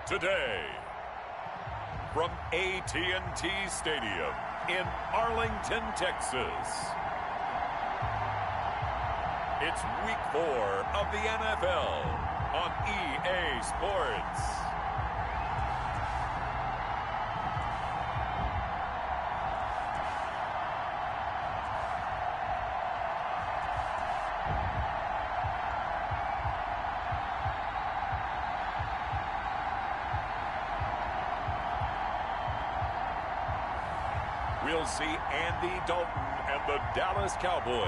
Today, from AT&T Stadium in Arlington, Texas, it's Week 4 of the NFL on EA Sports. We'll see Andy Dalton and the Dallas Cowboys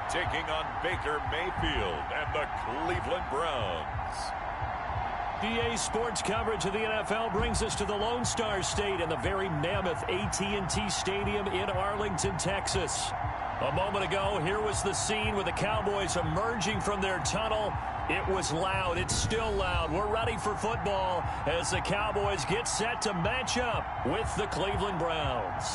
taking on Baker Mayfield and the Cleveland Browns. EA Sports coverage of the NFL brings us to the Lone Star State in the very mammoth AT&T Stadium in Arlington, Texas. A moment ago, here was the scene with the Cowboys emerging from their tunnel. It was loud. It's still loud. We're ready for football as the Cowboys get set to match up with the Cleveland Browns.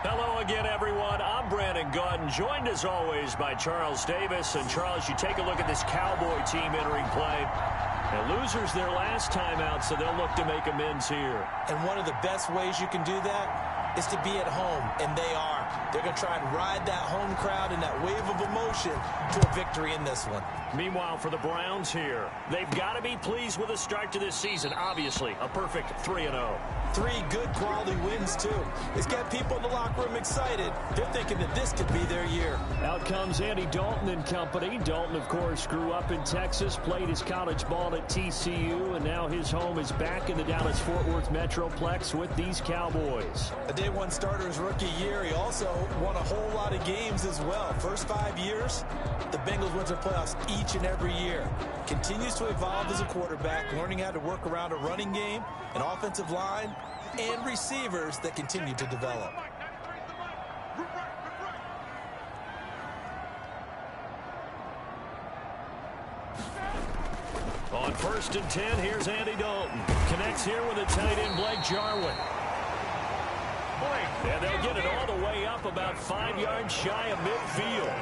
Hello again, everyone. I'm Brandon Gunn, joined as always by Charles Davis. And Charles, you take a look at this Cowboy team entering play. And losers their last time out, so they'll look to make amends here. And one of the best ways you can do that is to be at home, and they are. They're going to try and ride that home crowd and that wave of emotion to a victory in this one. Meanwhile, for the Browns here, they've got to be pleased with the start to this season. Obviously, a perfect 3-0. 3 good quality wins, too. It's got people in the locker room excited. They're thinking that this could be their year. Out comes Andy Dalton and company. Dalton, of course, grew up in Texas, played his college ball at TCU, and now his home is back in the Dallas-Fort Worth Metroplex with these Cowboys. A day one starter his rookie year. He also won a whole lot of games as well. First 5 years, the Bengals went to the playoffs each and every year. Continues to evolve as a quarterback, learning how to work around a running game, an offensive line, and receivers that continue to develop. On 1st and 10, here's Andy Dalton. Connects here with a tight end, Blake Jarwin. And they'll get it all the way up about 5 yards shy of midfield.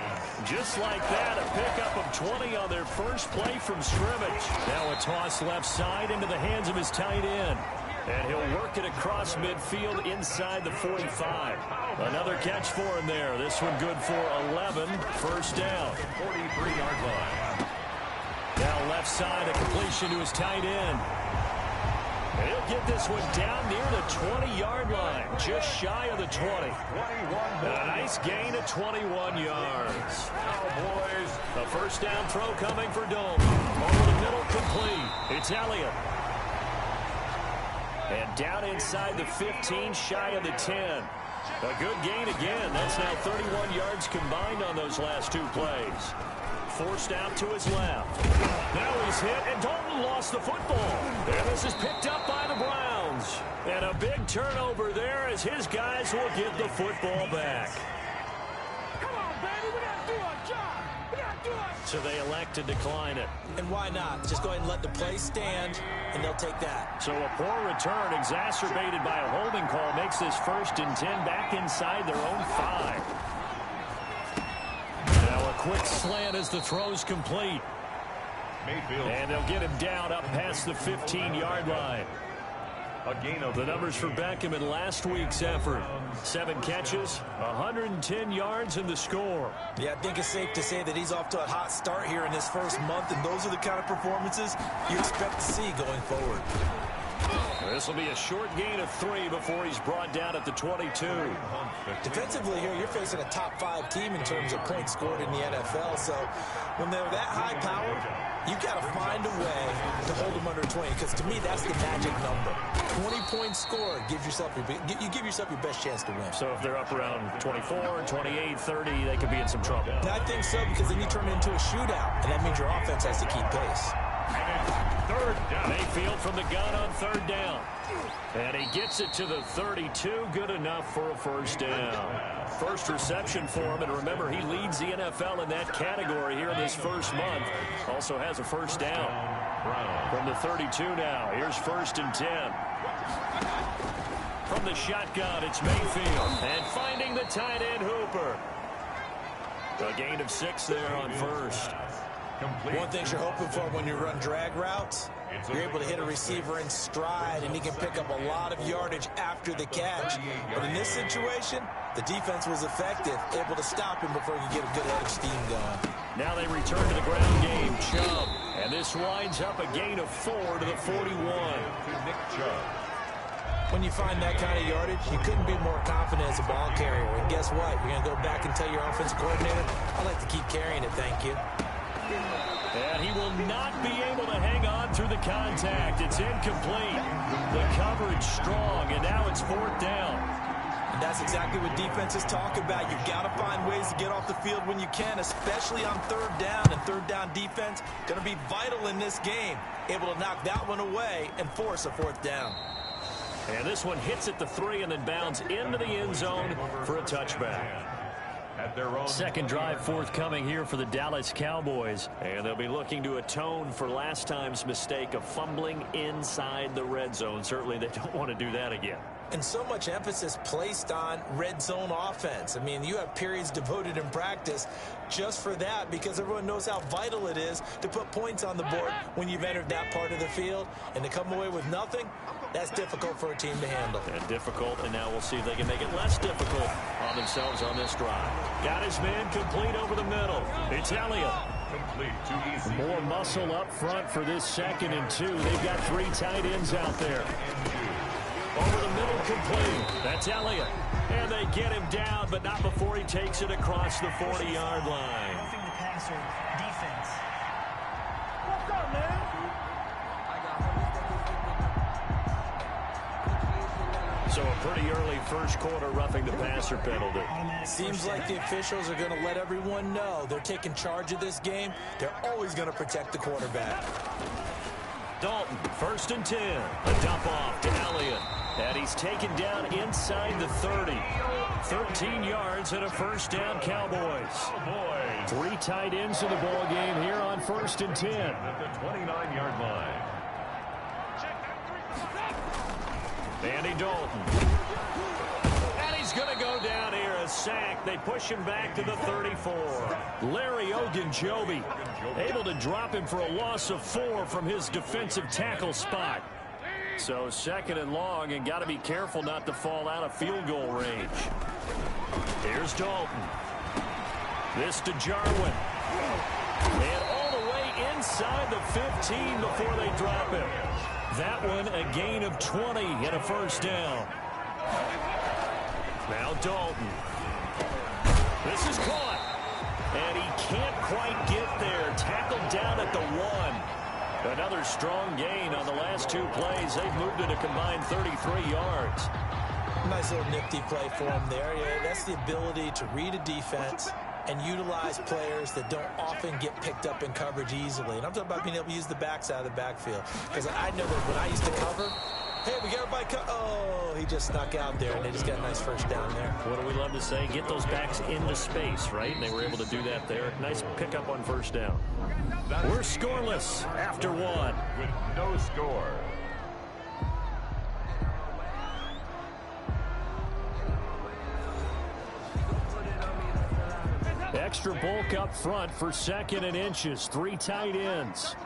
Just like that, a pickup of 20 on their first play from scrimmage. Now a toss left side into the hands of his tight end. And he'll work it across midfield inside the 45. Another catch for him there. This one good for 11. First down. 43-yard line. Now left side, a completion to his tight end. And he'll get this one down near the 20-yard line, just shy of the 20. A nice gain of 21 yards. Cowboys. A first down throw coming for Dalton. Over the middle, complete. It's Elliott. And down inside the 15, shy of the 10. A good gain again. That's now 31 yards combined on those last 2 plays. Forced out to his left. Now he's hit, and Dalton lost the football. And this is picked up by the Browns. And a big turnover there as his guys will get the football back. Come on, baby, we got to do our job. We got to do our job. So they elect to decline it. And why not? Just go ahead and let the play stand, and they'll take that. So a poor return exacerbated by a holding call makes this 1st and 10 back inside their own 5. Now a quick slant as the throw's complete. Mayfield. And they'll get him down up past the 15-yard line. A gain of The numbers for Beckham in last week's effort. 7 catches, 110 yards, and the score. Yeah, I think it's safe to say that he's off to a hot start here in his first month, and those are the kind of performances you expect to see going forward. This will be a short gain of 3 before he's brought down at the 22. Defensively here, you're facing a top 5 team in terms of points scored in the NFL, so when they're that high powered, you've got to find a way to hold them under 20, because to me, that's the magic number. 20 points scored gives yourself you give yourself your best chance to win. So if they're up around 24, 28, 30, they could be in some trouble. And I think so, because then you turn it into a shootout, and that means your offense has to keep pace. 3rd down. Mayfield from the gun on 3rd down. And he gets it to the 32. Good enough for a first down. First reception for him. And remember, he leads the NFL in that category here in this first month. Also has a first down. From the 32 now. Here's 1st and 10. From the shotgun, it's Mayfield. And finding the tight end Hooper. A gain of 6 there on first. One thing you're hoping for when you run drag routes, you're able to hit a receiver in stride, and he can pick up a lot of yardage after the catch. But in this situation, the defense was effective, able to stop him before he could get a good head of steam going. Now they return to the ground game. Chubb. And this winds up a gain of 4 to the 41. Nick Chubb. When you find that kind of yardage, you couldn't be more confident as a ball carrier. And guess what? You're going to go back and tell your offensive coordinator, I'd like to keep carrying it, thank you. And he will not be able to hang on through the contact. It's incomplete. The coverage strong, and now it's 4th down. And that's exactly what defenses talk about. You've got to find ways to get off the field when you can, especially on 3rd down. And 3rd down defense going to be vital in this game. Able to knock that one away and force a 4th down. And this one hits at the 3 and then bounds into the end zone for a touchback. Second drive forthcoming here for the Dallas Cowboys. And they'll be looking to atone for last time's mistake of fumbling inside the red zone. Certainly they don't want to do that again. And so much emphasis placed on red zone offense. I mean, you have periods devoted in practice just for that, because everyone knows how vital it is to put points on the board when you've entered that part of the field. And to come away with nothing, that's difficult for a team to handle. And difficult, and now we'll see if they can make it less difficult on themselves on this drive. Got his man complete over the middle. It's Elliott. More muscle up front for this 2nd and 2. They've got 3 tight ends out there. Over the middle, complete. That's Elliott. And they get him down, but not before he takes it across the 40-yard line. Roughing the passer defense. What's up, man? So a pretty early first quarter roughing the passer penalty. Seems like the officials are going to let everyone know they're taking charge of this game. They're always going to protect the quarterback. Dalton, 1st and 10. A dump off to Elliott. And he's taken down inside the 30. 13 yards and a 1st down, Cowboys. 3 tight ends in the ball game here on 1st and 10. At the 29-yard line. Andy Dalton. And he's going to go down here, a sack. They push him back to the 34. Larry Ogunjobi able to drop him for a loss of 4 from his defensive tackle spot. So 2nd and long, and got to be careful not to fall out of field goal range. Here's Dalton. This to Jarwin. And all the way inside the 15 before they drop him. That one a gain of 20 and a 1st down. Now Dalton. This is caught. And he can't quite get there. Tackled down at the 1. Another strong gain on the last 2 plays. They've moved it a combined 33 yards. Nice little nifty play for him there. Yeah, that's the ability to read a defense and utilize players that don't often get picked up in coverage easily. And I'm talking about being able to use the backs out of the backfield. Because I know that when I used to cover, hey, we got everybody oh, he just snuck out there, and they just got a nice 1st down there. What do we love to say? Get those backs into space, right? And they were able to do that there. Nice pickup on 1st down. We're scoreless after 1. With no score. Extra bulk up front for 2nd and inches. 3 tight ends.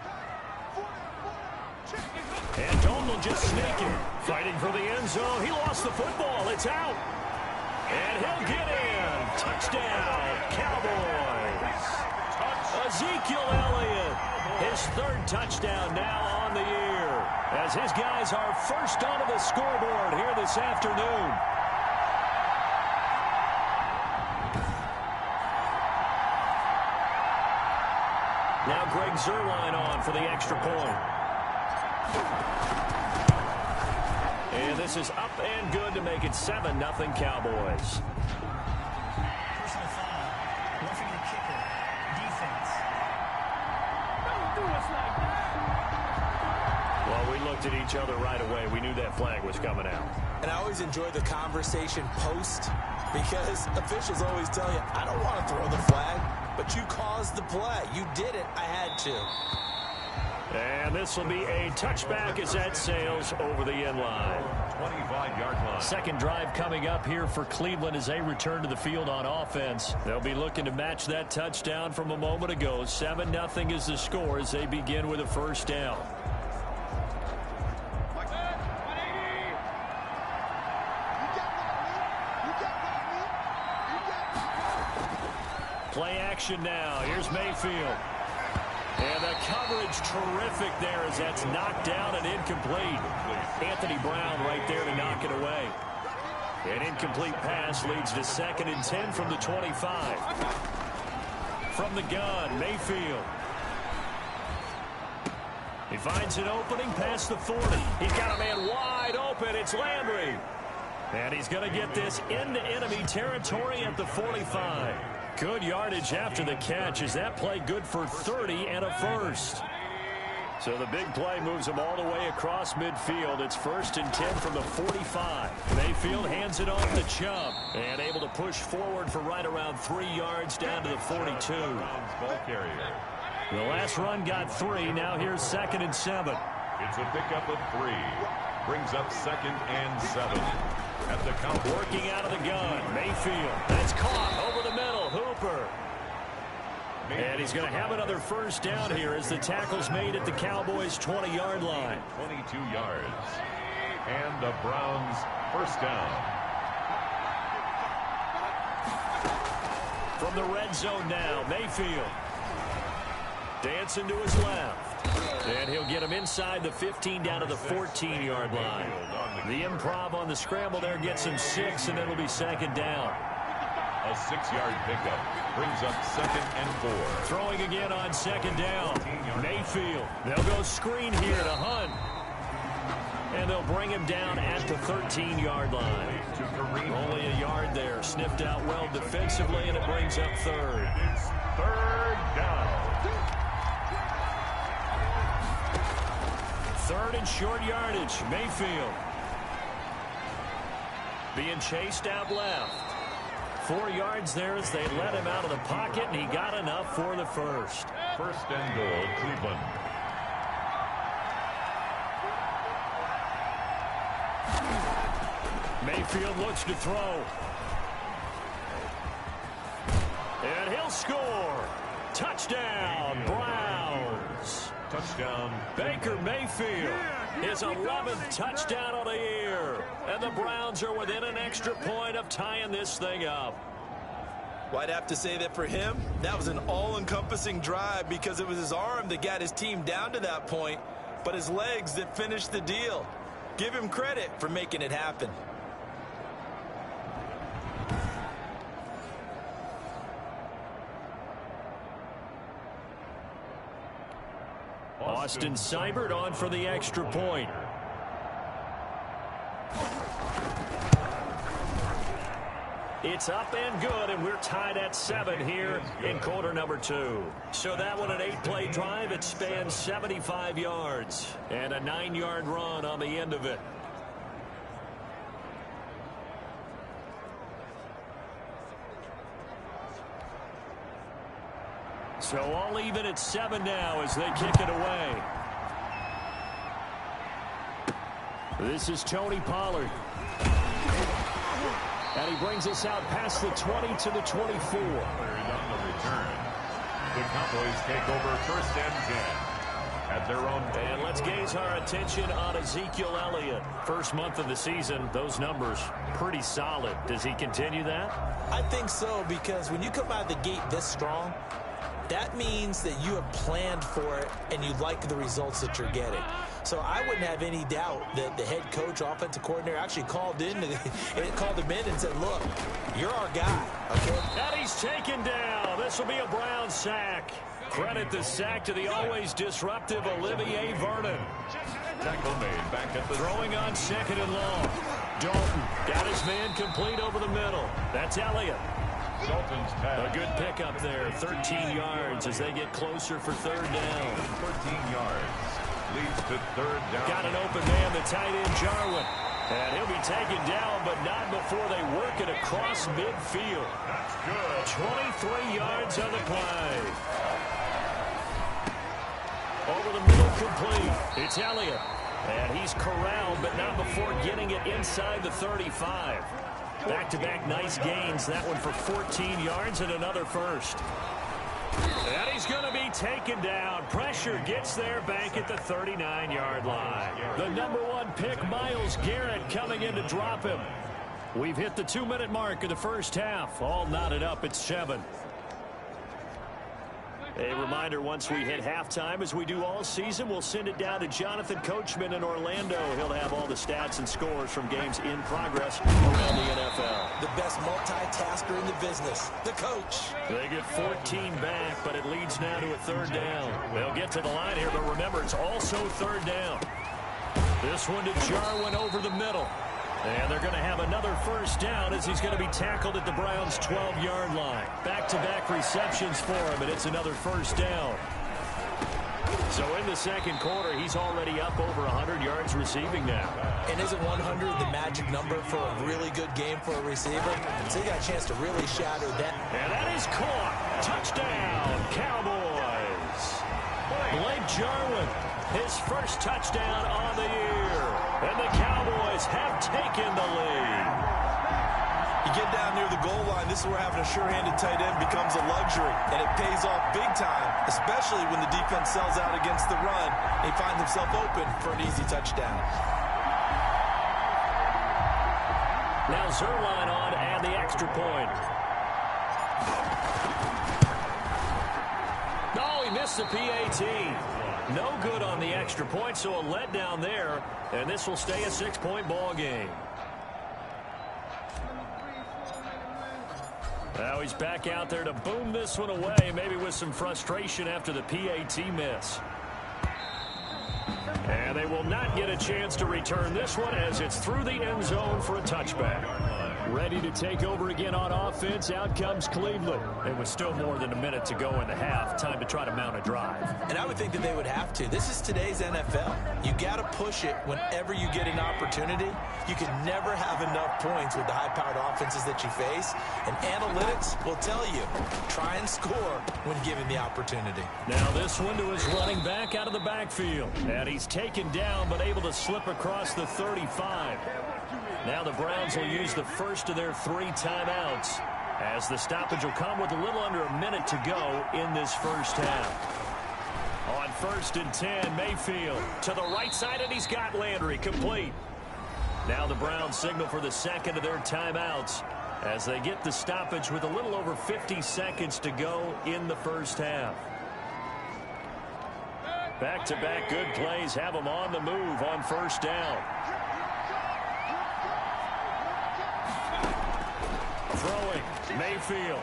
And Dalton will just sneak it. Fighting for the end zone. He lost the football. It's out. And he'll get in. Touchdown, Cowboys. Ezekiel Elliott. His 3rd touchdown now on the year. As his guys are first onto the scoreboard here this afternoon. Now Greg Zuerlein on for the extra point. And this is up and good to make it 7-0 Cowboys. Personal foul. Roughing the kicker defense. Don't do us like that. Well, we looked at each other right away. We knew that flag was coming out. And I always enjoy the conversation post, because officials always tell you, I don't want to throw the flag, but you caused the play. You did it. I had to. And And this will be a touchback as that sails over the end line. 25-yard line. Second drive coming up here for Cleveland as they return to the field on offense. They'll be looking to match that touchdown from a moment ago. 7-0 is the score as they begin with a first down. Play action now. Here's Mayfield. And the coverage terrific there as that's knocked down and incomplete. Anthony Brown right there to knock it away. An incomplete pass leads to 2nd and 10 from the 25. From the gun, Mayfield. He finds an opening past the 40. He's got a man wide open. It's Landry. And he's going to get this into enemy territory at the 45. Good yardage after the catch. Is that play good for 30 and a first? So the big play moves him all the way across midfield. It's 1st and 10 from the 45. Mayfield hands it off to Chubb. And able to push forward for right around 3 yards down to the 42. Ball carrier. The last run got 3. Now here's 2nd and 7. It's a pickup of 3. Brings up 2nd and 7. At the count. Working out of the gun. Mayfield. That's caught over the middle. Hooper. And he's going to have another first down here as the tackle's made at the Cowboys' 20-yard line. 22 yards. And the Browns first down. From the red zone now, Mayfield. Dancing to his left. And he'll get him inside the 15 down to the 14-yard line. The improv on the scramble there gets him 6, and it'll be 2nd down. A 6-yard pickup brings up 2nd and 4. Throwing again on 2nd down. Mayfield. They'll go screen here to Hunt. And they'll bring him down at the 13-yard line. Only a yard there. Sniffed out well defensively, and it brings up 3rd. It's 3rd down. 3rd and short yardage. Mayfield. Being chased out left. 4 yards there as they let him out of the pocket, and he got enough for the first. 1st and goal, Cleveland. Mayfield looks to throw. And he'll score. Touchdown, Browns. Touchdown. Baker Mayfield. His 11th touchdown of the year. And the Browns are within an extra point of tying this thing up. Well, I'd have to say that for him, that was an all-encompassing drive because it was his arm that got his team down to that point, but his legs that finished the deal. Give him credit for making it happen. Austin Seibert on for the extra point. It's up and good, and we're tied at 7 here in quarter number 2. So that one, an 8-play drive. It spans 75 yards and a 9-yard run on the end of it. So all even at 7 now as they kick it away. This is Tony Pollard. And he brings us out past the 20 to the 24. On the return. The Cowboys take over 1st and 10 at their own. And let's gaze our attention on Ezekiel Elliott. First month of the season, those numbers pretty solid. Does he continue that? I think so, because when you come out of the gate this strong, that means that you have planned for it and you like the results that you're getting. So I wouldn't have any doubt that the head coach, offensive coordinator, actually called him in and said, look, you're our guy, okay? And he's taken down. This will be a Brown sack. Credit the sack to the always disruptive Olivier Vernon. Tackle made back at the throwing on 2nd and long. Dalton got his man complete over the middle. That's Elliott. Dalton's pass. A good pickup there. 13 yards as they get closer for 3rd down. 13 yards. Leads to 3rd down. Got an open man, the tight end, Jarwin. And he'll be taken down, but not before they work it across midfield. That's good. 23 yards on the play. Over the middle, complete. It's Elliott. And he's corralled, but not before getting it inside the 35. Back-to-back nice gains. That one for 14 yards and another first. And he's going to be taken down. Pressure gets there back at the 39-yard line. The number 1 pick, Myles Garrett, coming in to drop him. We've hit the 2-minute mark of the first half. All knotted up at 7. A reminder, once we hit halftime, as we do all season, we'll send it down to Jonathan Coachman in Orlando. He'll have all the stats and scores from games in progress around the NFL. The best multitasker in the business, the coach. They get 14 back, but it leads now to a 3rd down. They'll get to the line here, but remember, it's also 3rd down. This one to Jarwin over the middle. And they're going to have another first down as he's going to be tackled at the Browns' 12-yard line. Back-to-back receptions for him, and it's another first down. So in the second quarter, he's already up over 100 yards receiving now. And isn't 100 the magic number for a really good game for a receiver? So you got a chance to really shatter that. And that is caught. Touchdown, Cowboys. Blake Jarwin, his first touchdown on the year. And the Cowboys have taken the lead. You get down near the goal line, this is where having a sure-handed tight end becomes a luxury. And it pays off big time, especially when the defense sells out against the run. He finds himself open for an easy touchdown. Now Zerline on and the extra point. No, he missed the PAT. No good on the extra point, so a letdown there, and this will stay a 6-point ball game. Now he's back out there to boom this one away, maybe with some frustration after the PAT miss. And they will not get a chance to return this one as it's through the end zone for a touchback. Ready to take over again on offense. Out comes Cleveland. It was still more than a minute to go in the half. Time to try to mount a drive. And I would think that they would have to. This is today's NFL. You got to push it whenever you get an opportunity. You can never have enough points with the high-powered offenses that you face. And analytics will tell you, try and score when given the opportunity. Now this one to his running back out of the backfield. And he's taken down but able to slip across the 35. Now the Browns will use the first of their 3 timeouts as the stoppage will come with a little under a minute to go in this first half. On 1st and 10, Mayfield to the right side, and he's got Landry complete. Now the Browns signal for the second of their timeouts as they get the stoppage with a little over 50 seconds to go in the first half. Back-to-back good plays have them on the move on 1st down. Throwing, Mayfield.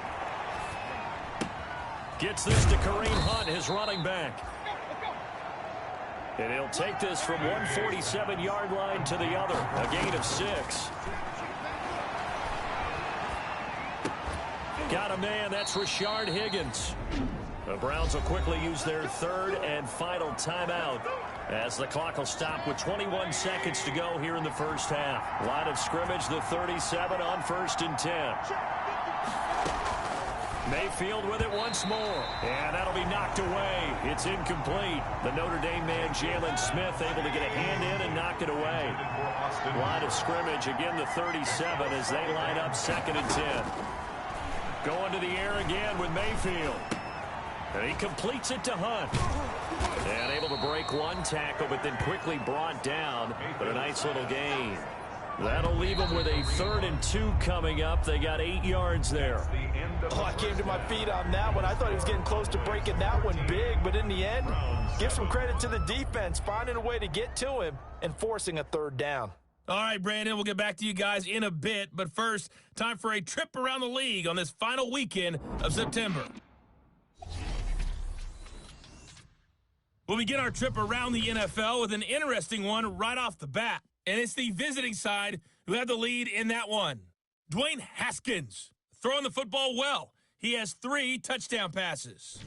Gets this to Kareem Hunt, his running back. And he'll take this from 147-yard line to the other. A gain of 6. Got a man, that's Rashard Higgins. The Browns will quickly use their 3rd and final timeout as the clock will stop with 21 seconds to go here in the first half. Line of scrimmage, the 37 on 1st and 10. Mayfield with it once more, and that'll be knocked away. It's incomplete. The Notre Dame man, Jalen Smith, able to get a hand in and knock it away. Line of scrimmage, again the 37 as they line up 2nd and 10. Going to the air again with Mayfield. And he completes it to Hunt. And able to break one tackle, but then quickly brought down. But a nice little gain. That'll leave them with a 3rd and 2 coming up. They got 8 yards there. Oh, I came to my feet on that one. I thought he was getting close to breaking that one big, but in the end, give some credit to the defense, finding a way to get to him and forcing a 3rd down. All right, Brandon, we'll get back to you guys in a bit. But first, time for a trip around the league on this final weekend of September. We'll begin our trip around the NFL with an interesting one right off the bat. And it's the visiting side who have the lead in that one. Dwayne Haskins throwing the football well. He has 3 touchdown passes.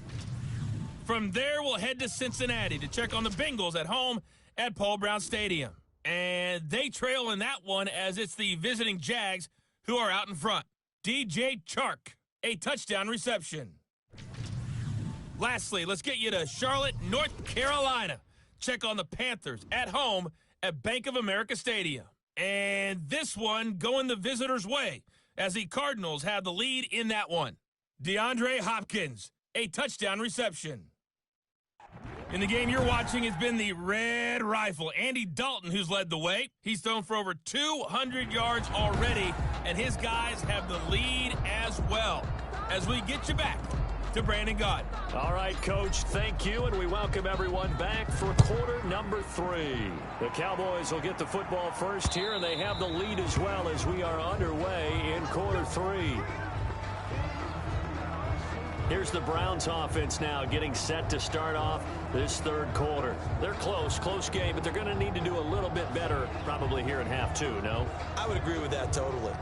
From there, we'll head to Cincinnati to check on the Bengals at home at Paul Brown Stadium. And they trail in that one as it's the visiting Jags who are out in front. DJ Chark, a touchdown reception. Lastly, let's get you to Charlotte, North Carolina check on the Panthers at home at Bank of America Stadium. And this one going the visitors' way as the Cardinals have the lead in that one. DeAndre Hopkins, a touchdown reception. In the game you're watching has been the Red Rifle, Andy Dalton, who's led the way. He's thrown for over 200 yards already, and his guys have the lead as well. As we get you back to Brandon Gaudin. All right, Coach, thank you, and we welcome everyone back for quarter number 3. The Cowboys will get the football first here, and they have the lead as well as we are underway in quarter 3. Here's the Browns offense now getting set to start off this third quarter. They're close game, but they're going to need to do a little bit better probably here in half 2, no? I would agree with that totally.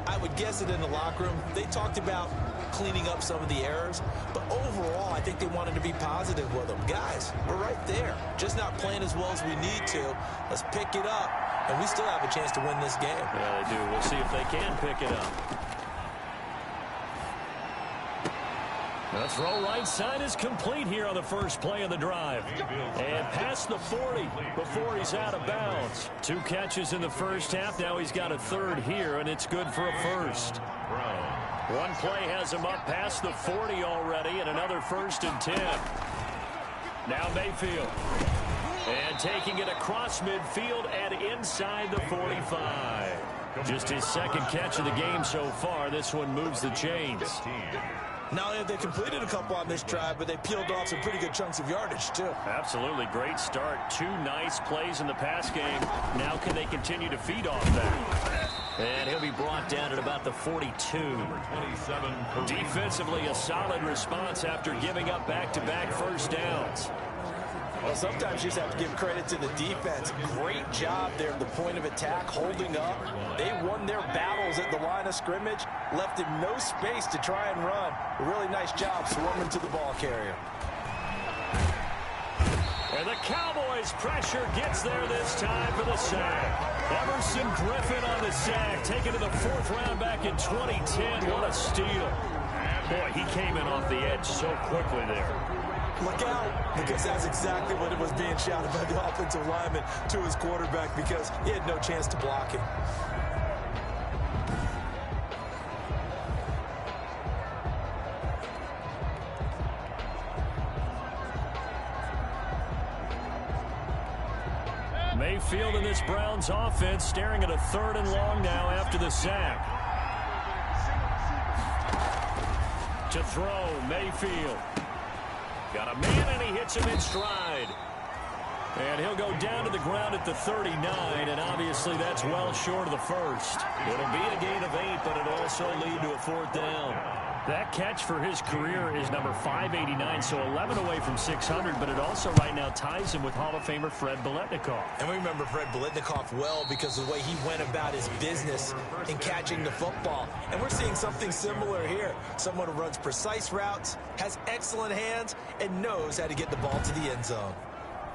I would guess it in the locker room. They talked about cleaning up some of the errors, but overall, I think they wanted to be positive with them. Guys, we're right there. Just not playing as well as we need to. Let's pick it up, and we still have a chance to win this game. Yeah, they do. We'll see if they can pick it up. The throw right side is complete here on the first play of the drive. And past the 40 before he's out of bounds. 2 catches in the first half. Now he's got a third here, and it's good for a first. One play has him up past the 40 already, and another 1st and 10. Now Mayfield. And taking it across midfield and inside the 45. Just his second catch of the game so far. This one moves the chains. Not only have they completed a couple on this drive, but they peeled off some pretty good chunks of yardage, too. Absolutely. Great start. 2 nice plays in the pass game. Now can they continue to feed off that? And he'll be brought down at about the 42. Defensively, a solid response after giving up back-to-back first downs. Well, sometimes you just have to give credit to the defense. Great job there at the point of attack, holding up. They won their battles at the line of scrimmage, left him no space to try and run. A really nice job swarming to the ball carrier. And the Cowboys' pressure gets there this time for the sack. Emerson Griffin on the sack, taken to the 4th round back in 2010. What a steal. Boy, he came in off the edge so quickly there. Look out, because that's exactly what it was being shouted by the offensive lineman to his quarterback, because he had no chance to block it. Mayfield in this Browns offense staring at a 3rd and long now after the sack. To throw, Mayfield. Got a man, and he hits him in stride. And he'll go down to the ground at the 39, and obviously that's well short of the first. It'll be a gain of 8, but it'll also lead to a 4th down. That catch for his career is number 589, so 11 away from 600, but it also right now ties him with Hall of Famer Fred Biletnikoff. And we remember Fred Biletnikoff well because of the way he went about his business in catching the football. And we're seeing something similar here. Someone who runs precise routes, has excellent hands, and knows how to get the ball to the end zone.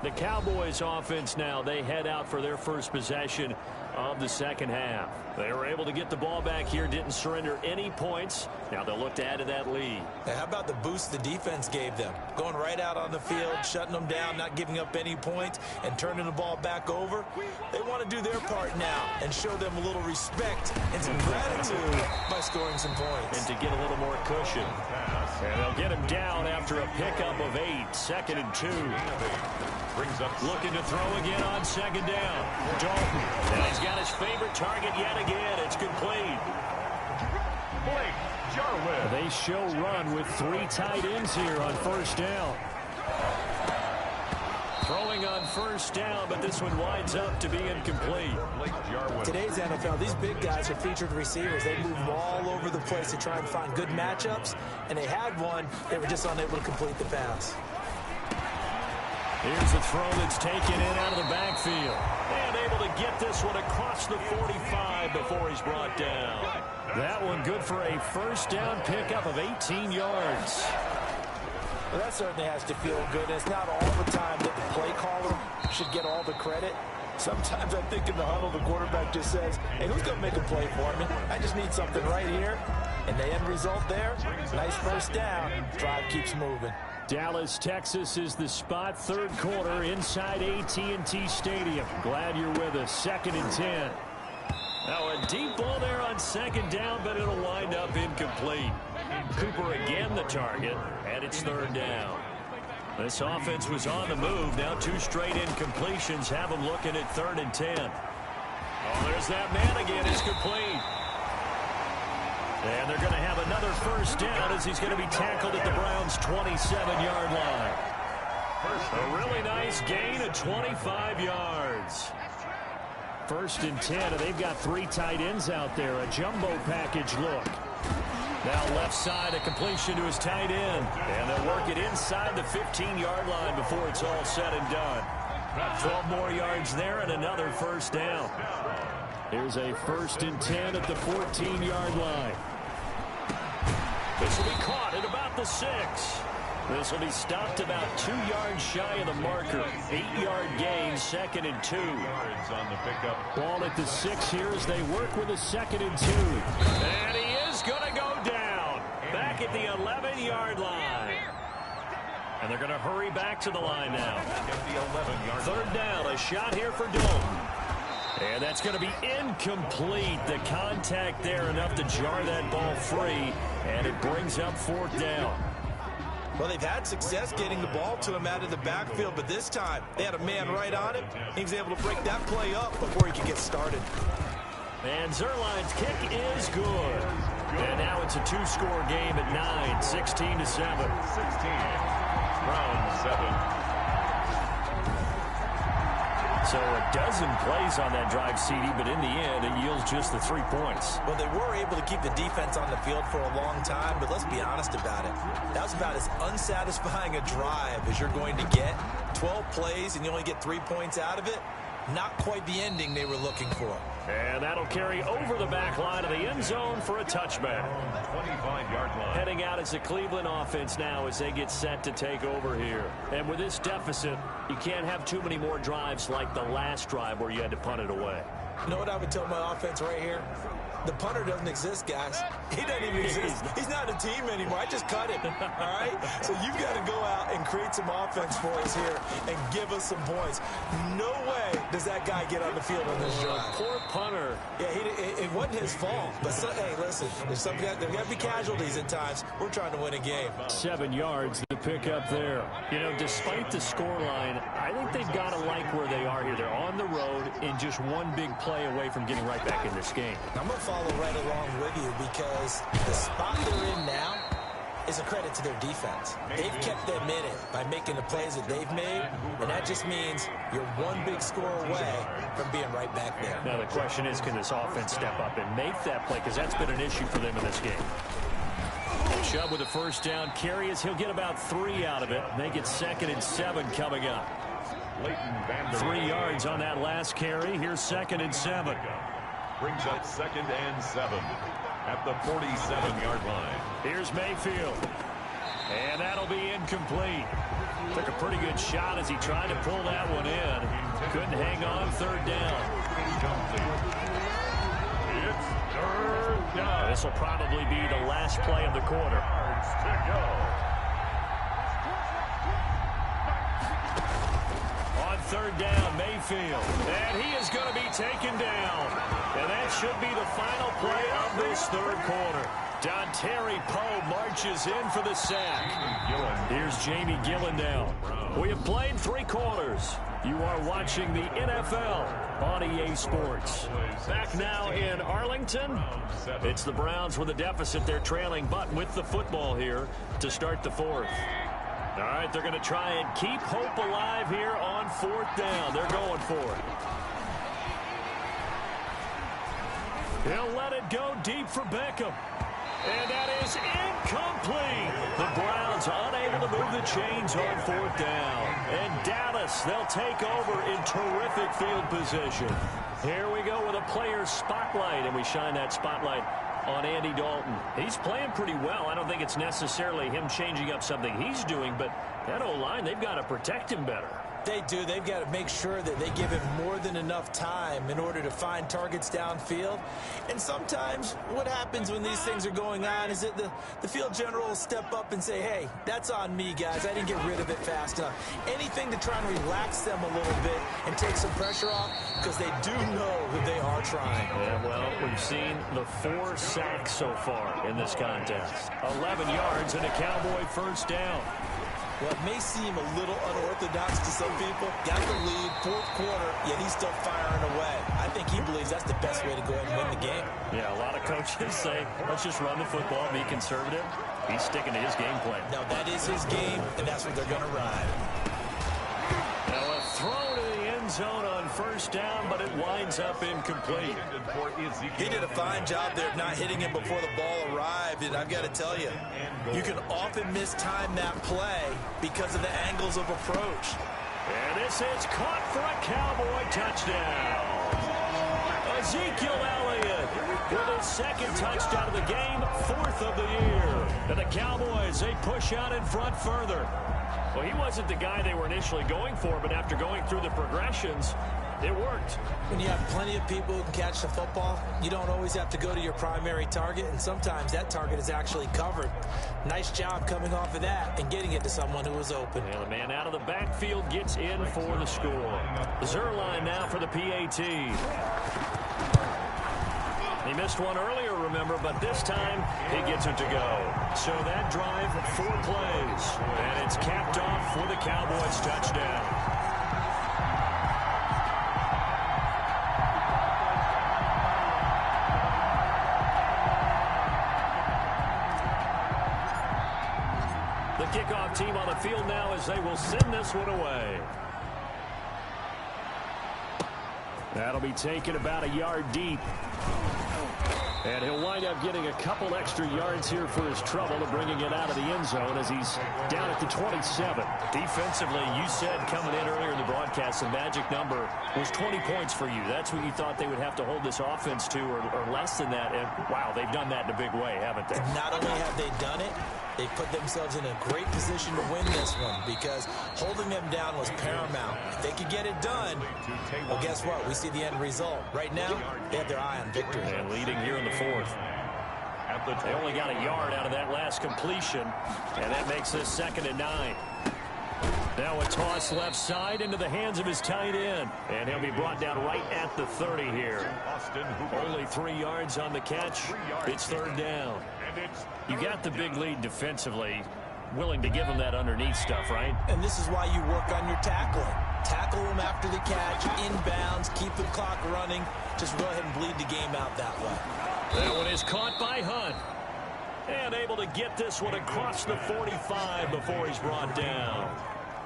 The Cowboys offense now, they head out for their first possession of the second half. They were able to get the ball back here, didn't surrender any points. Now they'll look to add to that lead. Now, how about the boost the defense gave them? Going right out on the field, shutting them down, not giving up any points, and turning the ball back over. They want to do their part now and show them a little respect and some gratitude by scoring some points. And to get a little more cushion. And they'll get him down after a pickup of 8, 2nd and 2. Looking to throw again on 2nd down. Dalton. And he's got his favorite target yet again. It's complete. They show run with 3 tight ends here on 1st down. Throwing on 1st down, but this one winds up to be incomplete. Today's NFL, these big guys are featured receivers. They move all over the place to try and find good matchups, and they had one. They were just unable to complete the pass. Here's a throw that's taken in out of the backfield. And able to get this one across the 45 before he's brought down. That one good for a 1st down pickup of 18 yards. Well, that certainly has to feel good. It's not all the time that the play caller should get all the credit. Sometimes I think in the huddle, the quarterback just says, hey, who's going to make a play for me? I just need something right here. And the end result there, nice 1st down. Drive keeps moving. Dallas, Texas is the spot. Third quarter inside AT&T Stadium. Glad you're with us. 2nd and 10. Now a deep ball there on 2nd down, but it'll wind up incomplete. Cooper again the target, and it's 3rd down. This offense was on the move. Now 2 straight incompletions have them looking at 3rd and 10. Oh, there's that man again. It's complete. And they're going to have another 1st down as he's going to be tackled at the Browns' 27-yard line. A really nice gain of 25 yards. 1st and 10, and they've got 3 tight ends out there. A jumbo package look. Now left side, a completion to his tight end. And they'll work it inside the 15-yard line before it's all said and done. 12 more yards there and another 1st down. Here's a 1st and 10 at the 14-yard line. This will be caught at about the 6. This will be stopped about 2 yards shy of the marker. 8-yard gain, 2nd and 2. On the pickup. Ball at the 6 here as they work with a 2nd and 2. And he is going to go down. Back at the 11-yard line. And they're going to hurry back to the line now. 3rd down, a shot here for Dalton. And that's going to be incomplete. The contact there enough to jar that ball free. And it brings up 4th down. Well, they've had success getting the ball to him out of the backfield, but this time they had a man right on him. He was able to break that play up before he could get started. And Zerline's kick is good. And now it's a 2-score game at 9, 16-7. 16. Browns 7. So a dozen plays on that drive, CD, but in the end, it yields just the 3 points. Well, they were able to keep the defense on the field for a long time, but let's be honest about it. That was about as unsatisfying a drive as you're going to get. 12 plays and you only get 3 points out of it. Not quite the ending they were looking for. And that'll carry over the back line of the end zone for a touchback. 25-yard line. Heading out as the Cleveland offense now as they get set to take over here. And with this deficit, you can't have too many more drives like the last drive where you had to punt it away. You know what I would tell my offense right here? The punter doesn't exist, guys. He doesn't even exist. He's not a team anymore. I just cut him, all right? So you've got to go out and create some offense for us here and give us some points. No way does that guy get on the field on this drive. Poor punter. Yeah, it wasn't his fault. But, hey, listen, there's got to be casualties at times. We're trying to win a game. 7 yards to pick up there. You know, despite the scoreline, I think they've got to like where they are here. They're on the road and just one big play away from getting right back in this game. I'm going to follow right along with you because the spot they're in now is a credit to their defense. They've kept them in it by making the plays that they've made, and that just means you're one big score away from being right back there. Now the question is, can this offense step up and make that play? Because that's been an issue for them in this game. Chubb with a 1st down carry as he'll get about 3 out of it. Make it 2nd and 7 coming up. 3 yards on that last carry. Here's 2nd and 7. Brings up 2nd and 7 at the 47-yard line. Here's Mayfield. And that'll be incomplete. Took a pretty good shot as he tried to pull that one in. Couldn't hang on. 3rd down. It's 3rd down. This will probably be the last play of the quarter. On 3rd down, Mayfield. And he is going to be taken down. And that should be the final play of this 3rd quarter. Dontari Poe marches in for the sack. Here's Jamie Gillen now. We have played 3 quarters. You are watching the NFL on EA Sports. Back now in Arlington. It's the Browns with a deficit. They're trailing, but with the football here to start the 4th. All right, they're going to try and keep hope alive here on 4th down. They're going for it. He'll let it go deep for Beckham. And that is incomplete. The Browns unable to move the chains on 4th down. And Dallas, they'll take over in terrific field position. Here we go with a player spotlight, and we shine that spotlight on Andy Dalton. He's playing pretty well. I don't think it's necessarily him changing up something he's doing, but that O-line, they've got to protect him better. They do. They've got to make sure that they give him more than enough time in order to find targets downfield. And sometimes what happens when these things are going on is that the field general will step up and say, hey, that's on me, guys. I didn't get rid of it fast enough. Anything to try and relax them a little bit and take some pressure off, because they do know that they are trying. Yeah, well, we've seen the 4 sacks so far in this contest. 11 yards and a Cowboy first down. Well, it may seem a little unorthodox to some people. Got the lead, fourth quarter, yet he's still firing away. I think he believes that's the best way to go ahead and win the game. Yeah, a lot of coaches say, let's just run the football, be conservative. He's sticking to his game plan. No, that is his game, and that's what they're going to ride. Now a throw to the end zone on first down, but it winds up incomplete. He did a fine job there of not hitting him before the ball arrived, and I've got to tell you, you can often mistime that play because of the angles of approach. And this is caught for a Cowboy touchdown. Ezekiel Elliott with his second touchdown of the game, 4th of the year. And the Cowboys, they push out in front further. Well, he wasn't the guy they were initially going for, but after going through the progressions, it worked. When you have plenty of people who can catch the football, you don't always have to go to your primary target, and sometimes that target is actually covered. Nice job coming off of that and getting it to someone who was open. And the man out of the backfield gets in for the score. Zerline now for the PAT. He missed one earlier, remember, but this time he gets it to go. So that drive, 4 plays, and it's capped off for the Cowboys touchdown. The kickoff team on the field now as they will send this one away. That'll be taken about a yard deep. And he'll wind up getting a couple extra yards here for his trouble to bringing it out of the end zone as he's down at the 27. Defensively, you said coming in earlier in the broadcast, the magic number was 20 points for you. That's what you thought they would have to hold this offense to, or less than that. And, wow, they've done that in a big way, haven't they? Not only have they done it, they put themselves in a great position to win this one because holding them down was paramount. If they could get it done, well, guess what? We see the end result. Right now, they have their eye on victory. And leading here in the 4th. They only got a yard out of that last completion, and that makes this 2nd and 9. Now a toss left side into the hands of his tight end, and he'll be brought down right at the 30 here. Only 3 yards on the catch. It's 3rd down. You got the big lead defensively, willing to give him that underneath stuff, right? And this is why you work on your tackling. Tackle them after the catch, inbounds, keep the clock running. Just go ahead and bleed the game out that way. That one is caught by Hunt. And able to get this one across the 45 before he's brought down.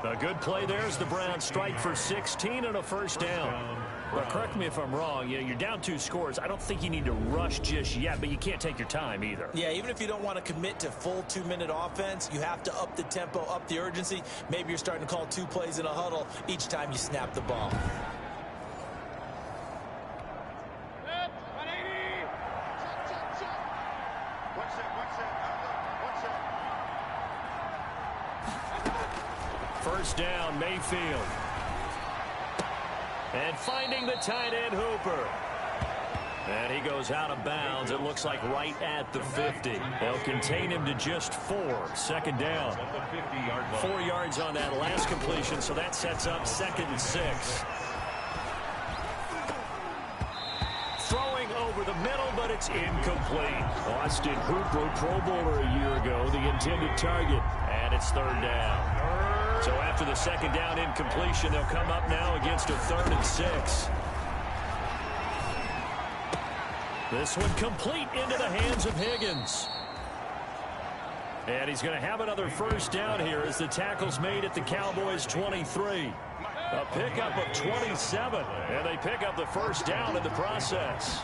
A good play there as the Browns strike for 16 and a first down. But correct me if I'm wrong, you're down 2 scores. I don't think you need to rush just yet, but you can't take your time either. Yeah, even if you don't want to commit to full 2-minute offense, you have to up the tempo, up the urgency. Maybe you're starting to call 2 plays in a huddle each time you snap the ball. First down, Mayfield. And finding the tight end, Hooper. And he goes out of bounds, it looks like right at the 50. They'll contain him to just 4. 2nd down. 4 yards on that last completion, so that sets up 2nd and 6. Throwing over the middle, but it's incomplete. Austin Hooper, Pro Bowler a year ago, the intended target. And it's 3rd down. So after the 2nd down incompletion, they'll come up now against a 3rd and 6. This one complete into the hands of Higgins. And he's going to have another first down here as the tackle's made at the Cowboys' 23. A pickup of 27, and they pick up the first down in the process.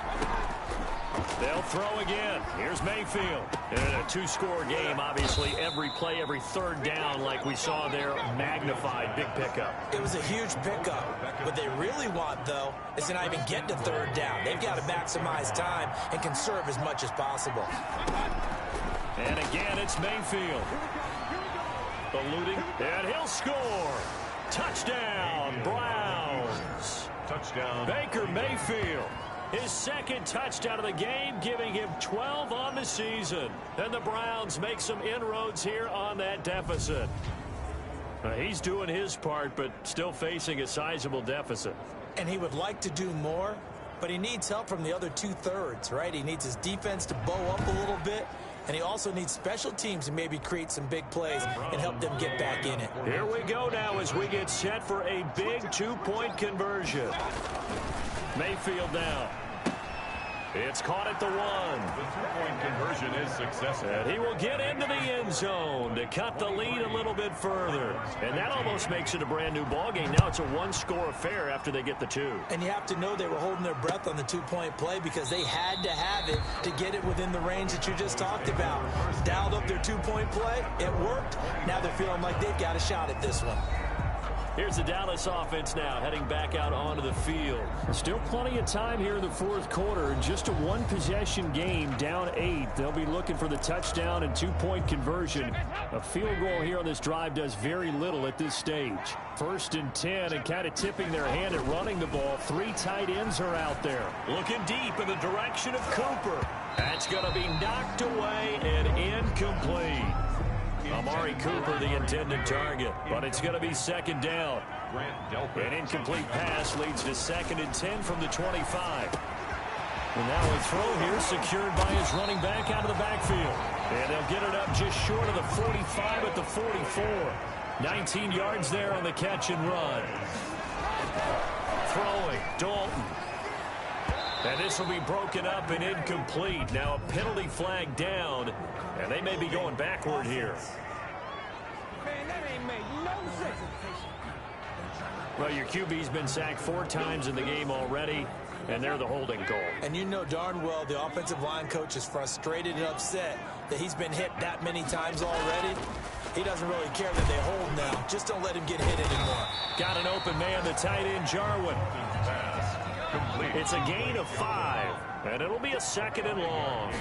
They'll throw again. Here's Mayfield. In a 2-score game, obviously, every play, every 3rd down, like we saw there, magnified. Big pickup. It was a huge pickup. What they really want, though, is to not even get to 3rd down. They've got to maximize time and conserve as much as possible. And again, it's Mayfield. Eluding, and he'll score. Touchdown, Browns. Touchdown. Baker Mayfield. His second touchdown of the game, giving him 12 on the season. And the Browns make some inroads here on that deficit. He's doing his part, but still facing a sizable deficit. And he would like to do more, but he needs help from the other two-thirds, right? He needs his defense to bow up a little bit, and he also needs special teams to maybe create some big plays and help them get back in it. Here we go now as we get set for a big two-point conversion. Mayfield now. It's caught at the 1. The two-point conversion is successful. And he will get into the end zone to cut the lead a little bit further. And that almost makes it a brand-new ballgame. Now it's a one-score affair after they get the 2. And you have to know they were holding their breath on the two-point play because they had to have it to get it within the range that you just talked about. Dialed up their two-point play. It worked. Now they're feeling like they've got a shot at this one. Here's the Dallas offense now heading back out onto the field. Still plenty of time here in the fourth quarter. Just a one-possession game, down 8. They'll be looking for the touchdown and two-point conversion. A field goal here on this drive does very little at this stage. 1st and 10, and kind of tipping their hand at running the ball. 3 tight ends are out there. Looking deep in the direction of Cooper. That's going to be knocked away and incomplete. Amari Cooper, the intended target, but it's going to be 2nd down. An incomplete pass leads to 2nd and 10 from the 25. And now a throw here secured by his running back out of the backfield. And they'll get it up just short of the 45 at the 44. 19 yards there on the catch and run. Throwing, Dalton. And this will be broken up and incomplete. Now a penalty flag down, and they may be going backward here. Man, that ain't make no sense. Well, your QB's been sacked 4 times in the game already, and they're the holding call. And you know darn well the offensive line coach is frustrated and upset that he's been hit that many times already. He doesn't really care that they hold now. Just don't let him get hit anymore. Got an open man, the tight end, Jarwin. It's a gain of 5, and it'll be a 2nd and long.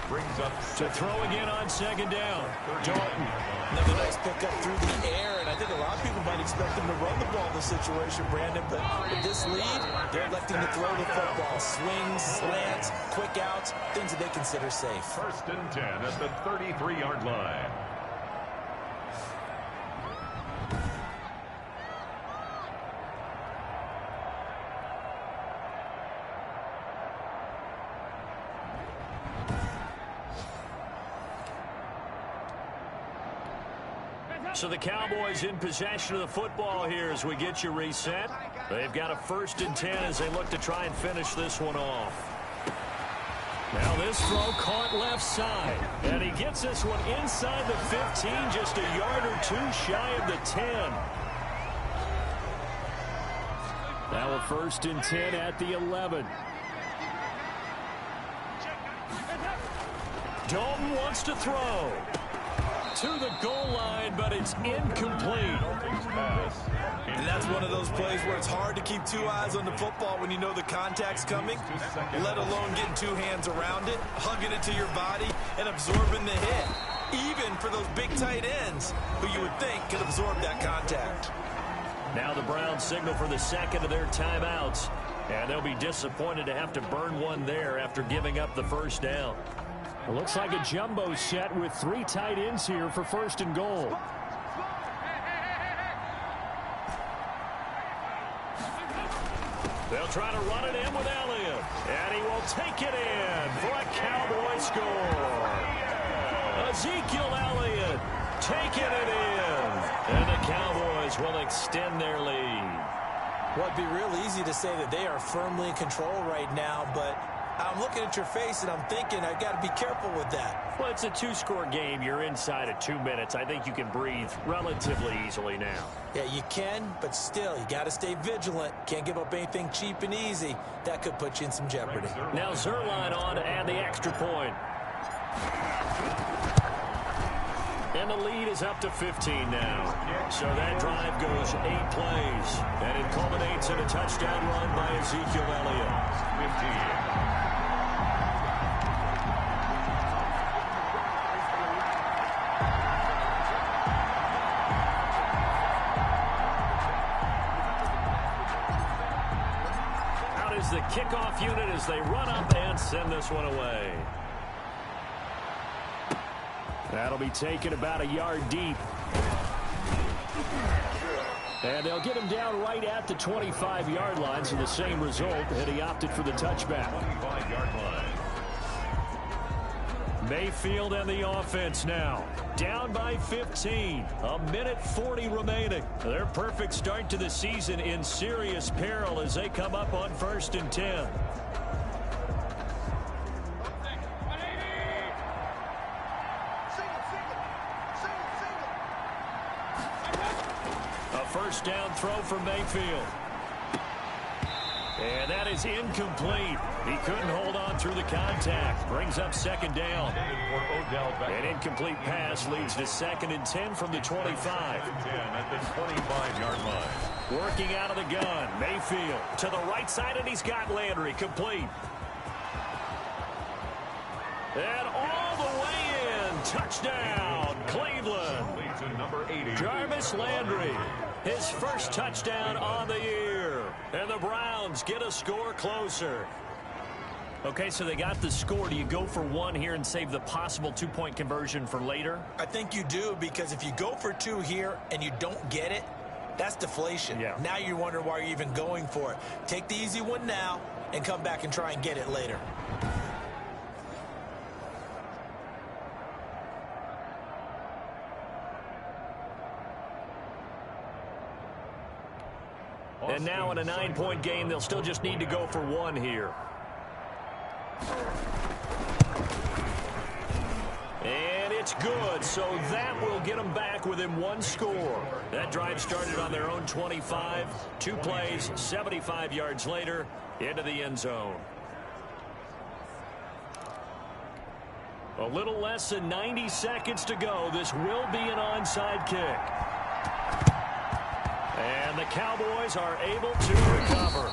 Brings up To throw again on 2nd down. Dalton. Another nice pickup through the air, and I think a lot of people might expect him to run the ball in this situation, Brandon, but with this lead, they're electing to throw the football. Swings, slants, quick outs, things that they consider safe. 1st and 10 at the 33-yard line. So the Cowboys in possession of the football here as we get you reset. They've got a 1st and 10 as they look to try and finish this one off. Now this throw caught left side. And he gets this one inside the 15, just a yard or 2 shy of the 10. Now a 1st and 10 at the 11. Dalton wants to throw. To the goal line, but it's incomplete. And that's one of those plays where it's hard to keep 2 eyes on the football when you know the contact's coming, let alone getting 2 hands around it, hugging it to your body, and absorbing the hit. Even for those big tight ends who you would think could absorb that contact. Now the Browns signal for the 2nd of their timeouts, and they'll be disappointed to have to burn one there after giving up the 1st down. It looks like a jumbo set with 3 tight ends here for 1st and goal. They'll try to run it in with Elliott. And he will take it in for a Cowboy score. Ezekiel Elliott taking it in. And the Cowboys will extend their lead. Well, it'd be real easy to say that they are firmly in control right now, but I'm looking at your face and I'm thinking I've got to be careful with that. Well, it's a 2-score game. You're inside of 2 minutes. I think you can breathe relatively easily now. Yeah, you can, but still, you got to stay vigilant. Can't give up anything cheap and easy. That could put you in some jeopardy. Now Zerline on to add the extra point. And the lead is up to 15 now. So that drive goes 8 plays. And it culminates in a touchdown run by Ezekiel Elliott. 15. is the kickoff unit as they run up and send this one away. That'll be taken about a yard deep. And they'll get him down right at the 25-yard line, so the same result, and he opted for the touchback. 25-yard line. Mayfield and the offense now. Down by 15. A minute 40 remaining. Their perfect start to the season in serious peril as they come up on 1st and 10. A first down throw for Mayfield. And that is incomplete. He couldn't hold on through the contact. Brings up 2nd down. An incomplete pass leads to 2nd and 10 from the 25. 10 at the 25-yard line. Working out of the gun. Mayfield to the right side, and he's got Landry complete. And all the way in. Touchdown, Cleveland. Number 80. Jarvis Landry, his first touchdown on the year. And the Browns get a score closer. Okay, so they got the score. Do you go for one here and save the possible 2-point conversion for later? I think you do, because if you go for 2 here and you don't get it, that's deflation. Yeah. Now you wonder why you're even going for it. Take the easy one now and come back and try and get it later. And now in a 9-point game, they'll still just need to go for 1 here. And it's good, so that will get them back within 1 score. That drive started on their own 25. 2 plays, 75 yards later, into the end zone. A little less than 90 seconds to go. This will be an onside kick. And the Cowboys are able to recover.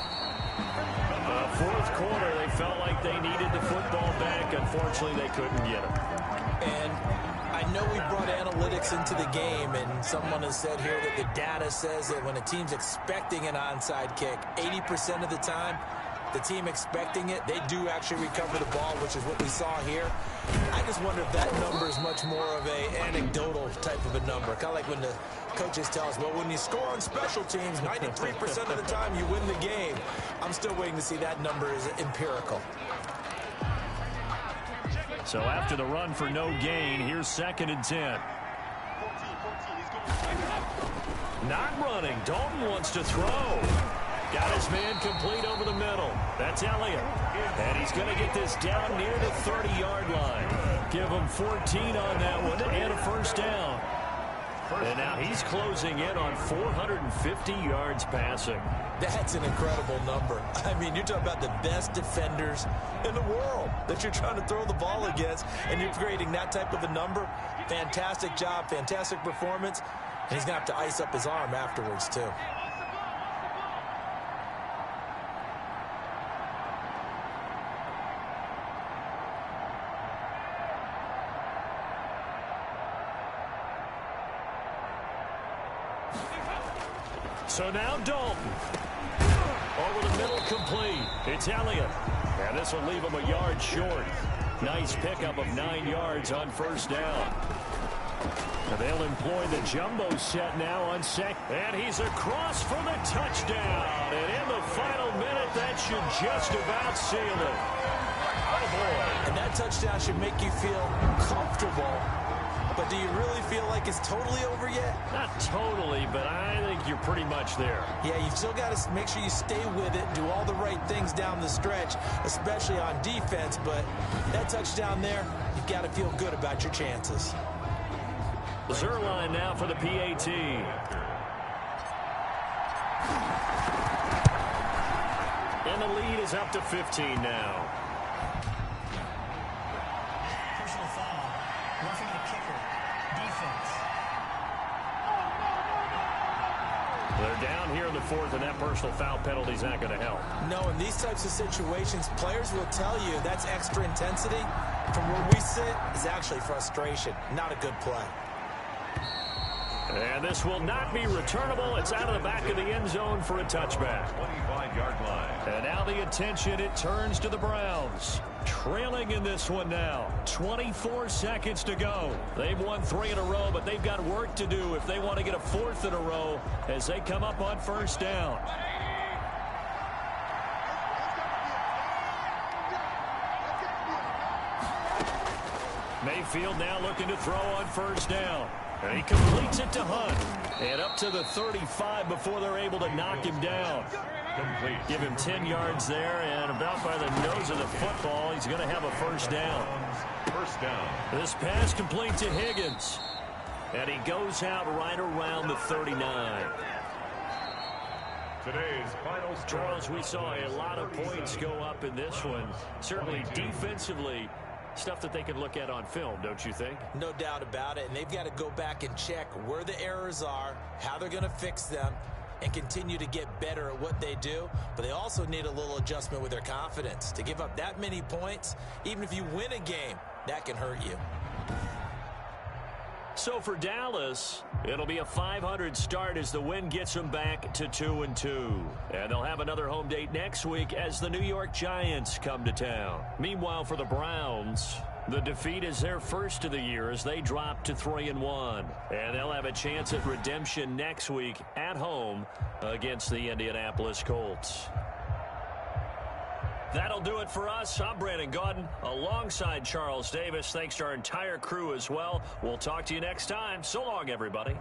The 4th quarter, they felt like they needed the football back. Unfortunately, they couldn't get it. And I know we brought analytics into the game, and someone has said here that the data says that when a team's expecting an onside kick, 80% of the time, the team expecting it, they do actually recover the ball, which is what we saw here. I just wonder if that number is much more of a anecdotal type of a number. Kind of like when the coaches tell us, well, when you score on special teams, 93% of the time you win the game. I'm still waiting to see that number is empirical. So after the run for no gain, here's 2nd and 10. Not running. Dalton wants to throw. Got his man complete over the middle. That's Elliott. And he's going to get this down near the 30-yard line. Give him 14 on that one and a first down. And now he's closing in on 450 yards passing. That's an incredible number. I mean, you're talking about the best defenders in the world that you're trying to throw the ball against, and you're creating that type of a number. Fantastic job, fantastic performance. And he's going to have to ice up his arm afterwards, too. So now Dalton. Over the middle, complete. It's Elliott. And this will leave him a yard short. Nice pickup of 9 yards on first down. And they'll employ the jumbo set now on second. And he's across for the touchdown. And in the final minute, that should just about seal it. Oh, boy. And that touchdown should make you feel comfortable. But do you really feel like it's totally over yet? Not totally, but I think you're pretty much there. Yeah, you've still got to make sure you stay with it, do all the right things down the stretch, especially on defense. But that touchdown there, you've got to feel good about your chances. Zerline now for the PAT. And the lead is up to 15 now. Personal foul. Roughing the kicker. Defense. They're down here in the 4th, and that personal foul penalty is not going to help. No, in these types of situations, players will tell you that's extra intensity. From where we sit, is actually frustration. Not a good play. And this will not be returnable. It's out of the back of the end zone for a touchback. 25-yard line. And now the attention, it turns to the Browns. Trailing in this one now. 24 seconds to go. They've won 3 in a row, but they've got work to do if they want to get a 4th in a row as they come up on first down. Mayfield now looking to throw on first down. And he completes it to Hunt. And up to the 35 before they're able to knock him down. Give him 10 yards there, and about by the nose of the football, he's going to have a first down. First down. This pass complete to Higgins. And he goes out right around the 39. Today's final score. Charles, we saw a lot of points go up in this one. Certainly defensively, stuff that they can look at on film, don't you think? No doubt about it, and they've got to go back and check where the errors are, how they're going to fix them, and continue to get better at what they do. But they also need a little adjustment with their confidence. To give up that many points, even if you win a game, that can hurt you. So for Dallas, it'll be a .500 start as the win gets them back to 2-2. And they'll have another home date next week as the New York Giants come to town. Meanwhile, for the Browns, the defeat is their first of the year as they drop to 3-1. And they'll have a chance at redemption next week at home against the Indianapolis Colts. That'll do it for us. I'm Brandon Gaudin alongside Charles Davis. Thanks to our entire crew as well. We'll talk to you next time. So long, everybody.